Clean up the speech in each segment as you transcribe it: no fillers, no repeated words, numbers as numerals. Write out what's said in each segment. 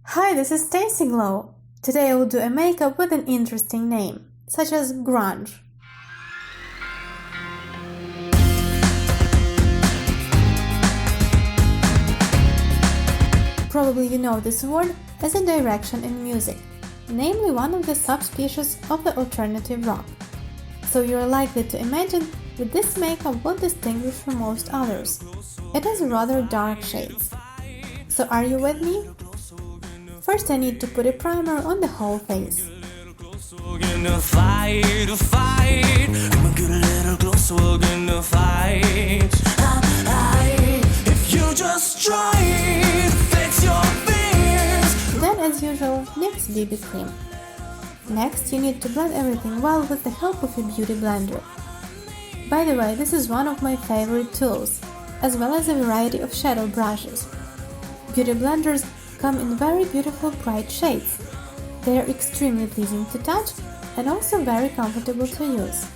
Hi, this is Stacy Glow. Today I will do a makeup with an interesting name, such as grunge. Probably you know this word as a direction in music, namely one of the subspecies of the alternative rock. So you are likely to imagine that this makeup will distinguish from most others. It has rather dark shades. So are you with me? First I need to put a primer on the whole face. Then as usual, NYX BB cream. Next, you need to blend everything well with the help of a beauty blender. By the way, this is one of my favorite tools, as well as a variety of shadow brushes. Beauty blenders come in very beautiful bright shades. They are extremely pleasing to touch and also very comfortable to use.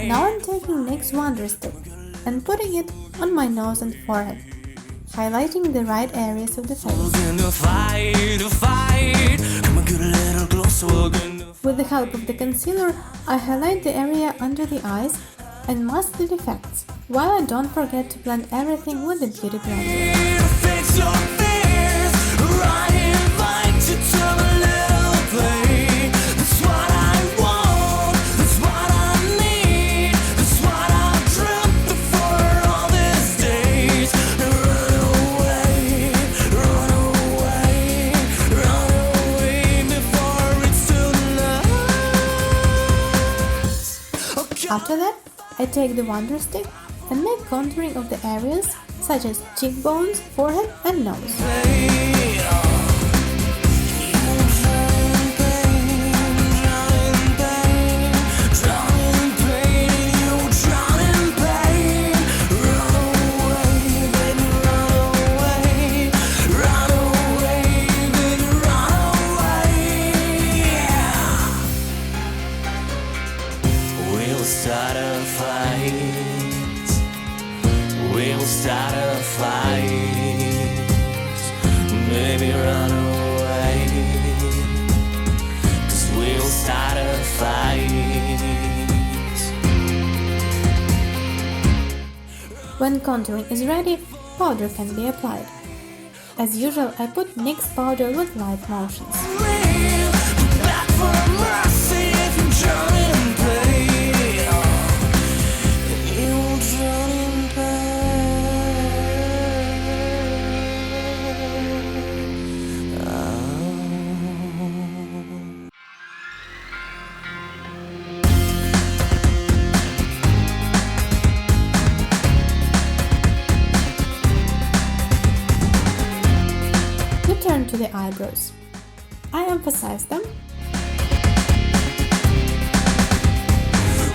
Now I'm taking NYX Wonder Stick and putting it on my nose and forehead, highlighting the right areas of the face. With the help of the concealer, I highlight the area under the eyes and mask the defects, while I don't forget to blend everything with the beauty blender. After that, I take the Wonder Stick and make contouring of the areas such as cheekbones, forehead and nose. Start a fight. We'll start a fight. Maybe run away. 'Cause we'll start a fight. When contouring is ready, powder can be applied. As usual, I put NYX powder with light motions. Turn to the eyebrows. I emphasize them.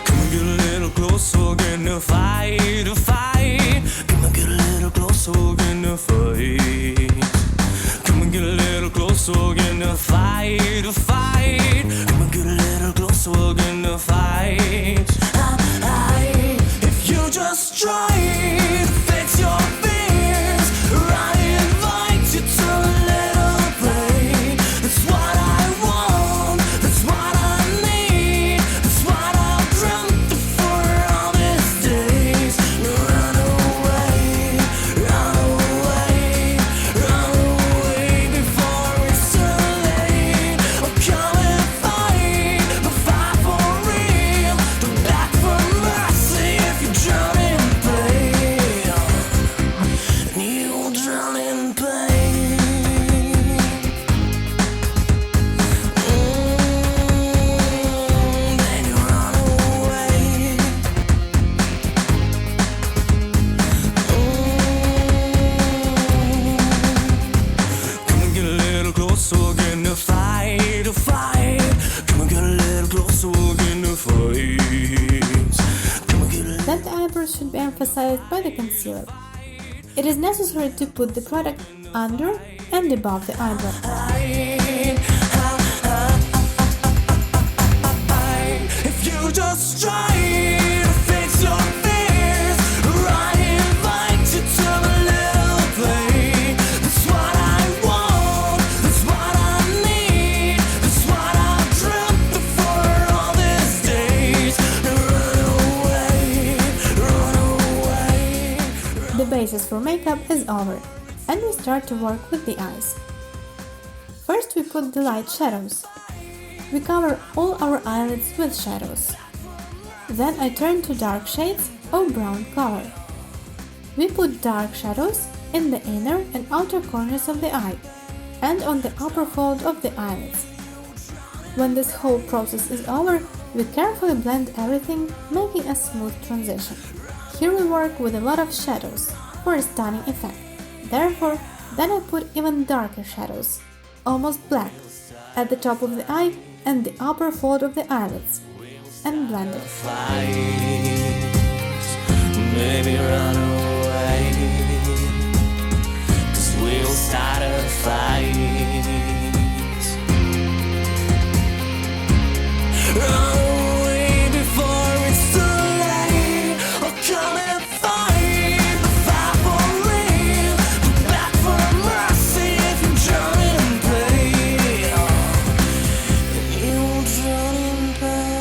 Come and get a little closer, get in a fight, a fight. Come and get a little closer, get in a fight. Come and get a little closer, get in a fight, a fight. Come and get a little closer, get in a fight. If you just try to fix your fears, I invite you to a little play. That's what I want, that's what I need, that's what I've dreamt of for all these days. Run away, run away, run away before it's too late. Oh, come emphasized by the concealer. It is necessary to put the product under and above the eyebrow. If you just try to fix your fears, I invite you to a little play. That's what I want, that's what I need, that's what I've dreamt of for all these days. Run away. The basis for makeup is over, and we start to work with the eyes. First we put the light shadows. We cover all our eyelids with shadows. Then I turn to dark shades of brown color. We put dark shadows in the inner and outer corners of the eye and on the upper fold of the eyelids. When this whole process is over, we carefully blend everything, making a smooth transition. Here we work with a lot of shadows for a stunning effect. Therefore, then I put even darker shadows, almost black, at the top of the eye and the upper fold of the eyelids, and blend it. Maybe run away, 'cause we'll start a fight. Run away before it's too late, or come and fight for real. Back for mercy if you drown in pain. You'll drown in pain.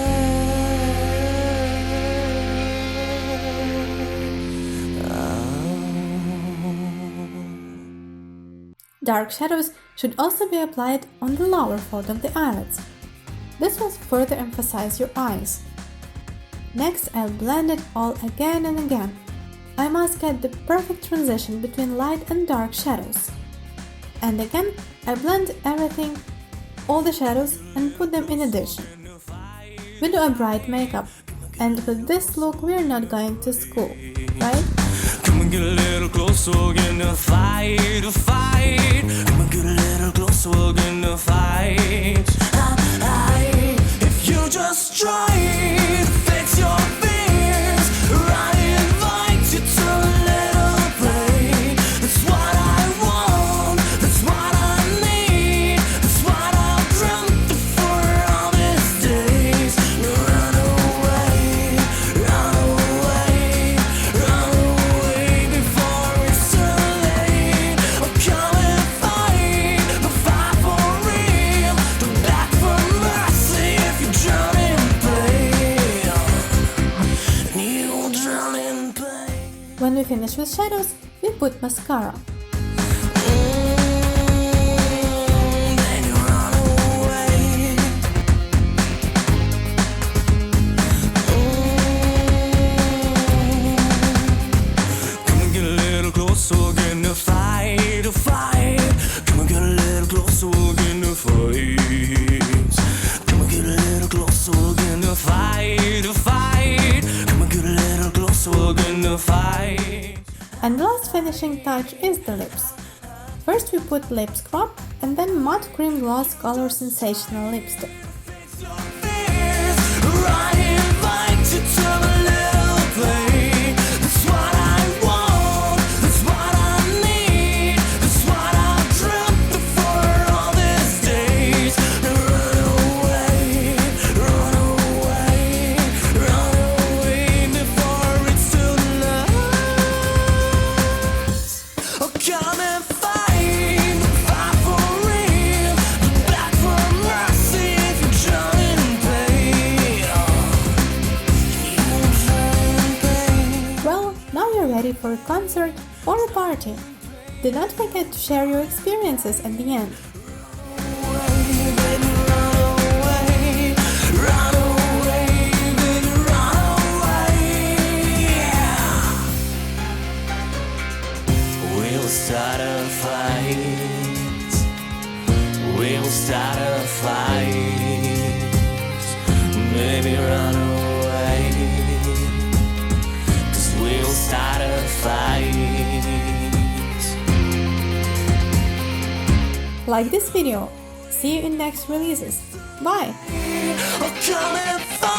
Dark shadows should also be applied on the lower fold of the eyelids. This will further emphasize your eyes. Next, I'll blend it all again and again. I must get the perfect transition between light and dark shadows. And again, I blend everything, all the shadows, and put them in a dish. We do a bright makeup, and with this look we are not going to school, right? Come and get a little closer, we're gonna fight, a fight. Come and get a little closer, we're gonna fight. If you just try to fix your fears, I invite you to a little play. That's what I want, that's what I need, that's what I've dreamt of for all these days. Run away, run away, run away before it's too late. Or come and fight for real. Don't back for mercy if you drown in pain. You'll drown in pain. When we finish with shadows, we put mascara. Then you run away. Come and get a little closer, we're gonna fight, a fight. Come and get a little closer, we're gonna fight. Come and get a little closer, we're gonna fight, a fight. Come and get a little closer, we're gonna fight. And the last finishing touch is the lips. First we put lip scrub and then matte cream gloss color sensational lipstick. Come and fight for real. Back for mercy if you drown in pain. You'll drown in pain. Well, now you're ready for a concert or a party. Do not forget to share your experiences at the end. We'll start a fight. We'll start a fight. Maybe run away. 'Cause we'll start a fight. Like this video. See you in next releases. Bye! Come and fight.